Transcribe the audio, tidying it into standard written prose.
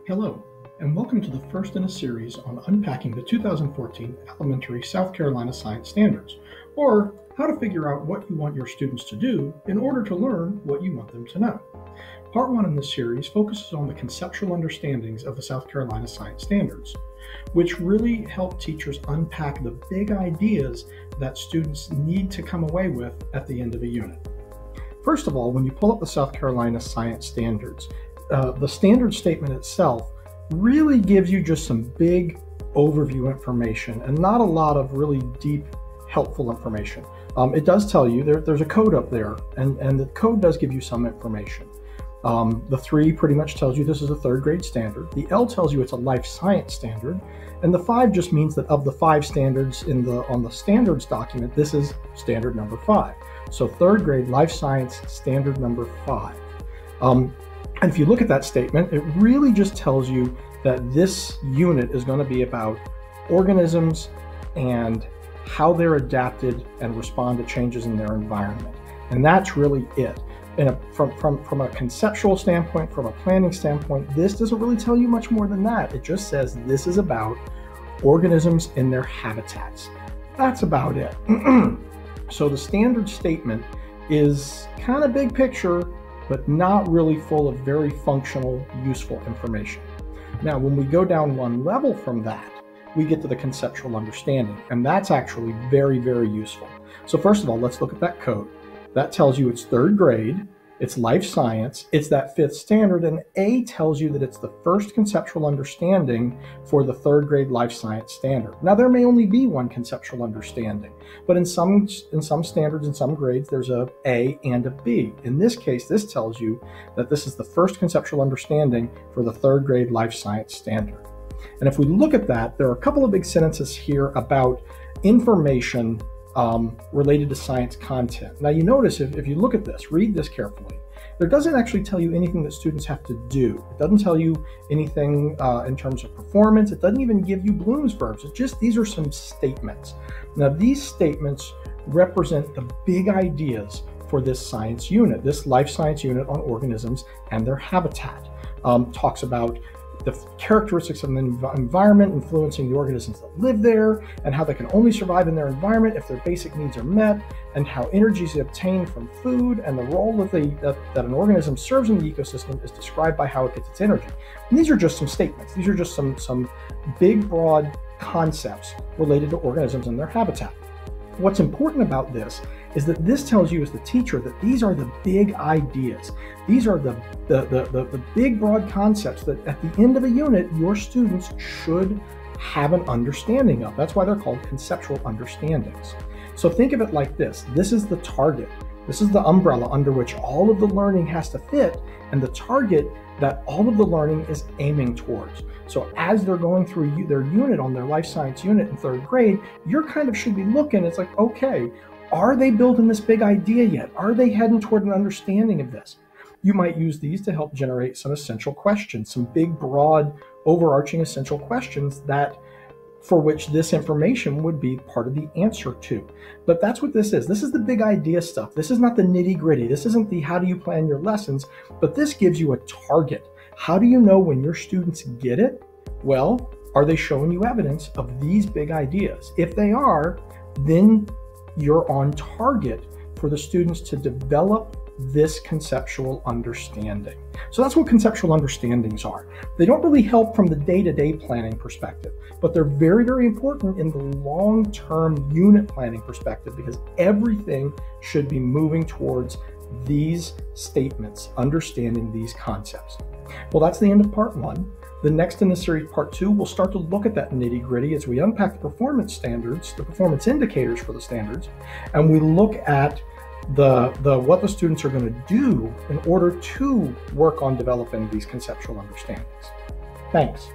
Hello, and welcome to the first in a series on unpacking the 2014 Elementary South Carolina Science Standards, or how to figure out what you want your students to do in order to learn what you want them to know. Part 1 in this series focuses on the conceptual understandings of the South Carolina Science Standards, which really help teachers unpack the big ideas that students need to come away with at the end of a unit. First of all, when you pull up the South Carolina Science Standards, the standard statement itself really gives you just some big overview information and not a lot of really deep, helpful information. It does tell you there's a code up there, and the code does give you some information. The 3 pretty much tells you this is a 3rd grade standard. The L tells you it's a life science standard, and the 5 just means that of the 5 standards on the standards document, this is standard number 5. So 3rd grade life science standard number 5. And if you look at that statement, it really just tells you that this unit is going to be about organisms and how they're adapted and respond to changes in their environment. And that's really it. From a conceptual standpoint, from a planning standpoint, this doesn't really tell you much more than that. It just says this is about organisms in their habitats. That's about it. So the standard statement is kind of big picture, but not really full of very functional, useful information. Now, when we go down one level from that, we get to the conceptual understanding, and that's actually very, very useful. So first of all, let's look at that code. That tells you it's 3rd grade, it's life science, it's that 5th standard, and A tells you that it's the first conceptual understanding for the 3rd grade life science standard. Now, there may only be one conceptual understanding, but in some standards, in some grades, there's a A and a B. In this case, this tells you that this is the first conceptual understanding for the 3rd grade life science standard. And if we look at that, there are a couple of big sentences here about information related to science content. Now you notice if you look at this, read this carefully, there doesn't actually tell you anything that students have to do. It doesn't tell you anything in terms of performance. It doesn't even give you Bloom's verbs. It's just, these are some statements. Now these statements represent the big ideas for this science unit, this life science unit on organisms and their habitat. Talks about the characteristics of the environment influencing the organisms that live there, and how they can only survive in their environment if their basic needs are met, and how energy is obtained from food, and the role that an organism serves in the ecosystem is described by how it gets its energy. And these are just some statements. These are just some big, broad concepts related to organisms and their habitat. What's important about this is that this tells you as the teacher that these are the big ideas. These are the big broad concepts that at the end of a unit, your students should have an understanding of. That's why they're called conceptual understandings. So think of it like this. This is the target. This is the umbrella under which all of the learning has to fit, and the target that all of the learning is aiming towards. So as they're going through their unit on their life science unit in 3rd grade, you're kind of should be looking, it's like, okay, are they building this big idea yet? Are they heading toward an understanding of this? You might use these to help generate some essential questions, some big, broad, overarching essential questions for which this information would be part of the answer to. But that's what this is. This is the big idea stuff. This is not the nitty gritty. This isn't the how do you plan your lessons, but this gives you a target. How do you know when your students get it? Well, are they showing you evidence of these big ideas? If they are, then you're on target for the students to develop this conceptual understanding. So that's what conceptual understandings are. They don't really help from the day-to-day planning perspective, but they're very, very important in the long-term unit planning perspective, because everything should be moving towards these statements, understanding these concepts. Well, that's the end of part 1. The next in the series, part 2, we'll start to look at that nitty-gritty as we unpack the performance standards, the performance indicators for the standards, and we look at what the students are going to do in order to work on developing these conceptual understandings. Thanks.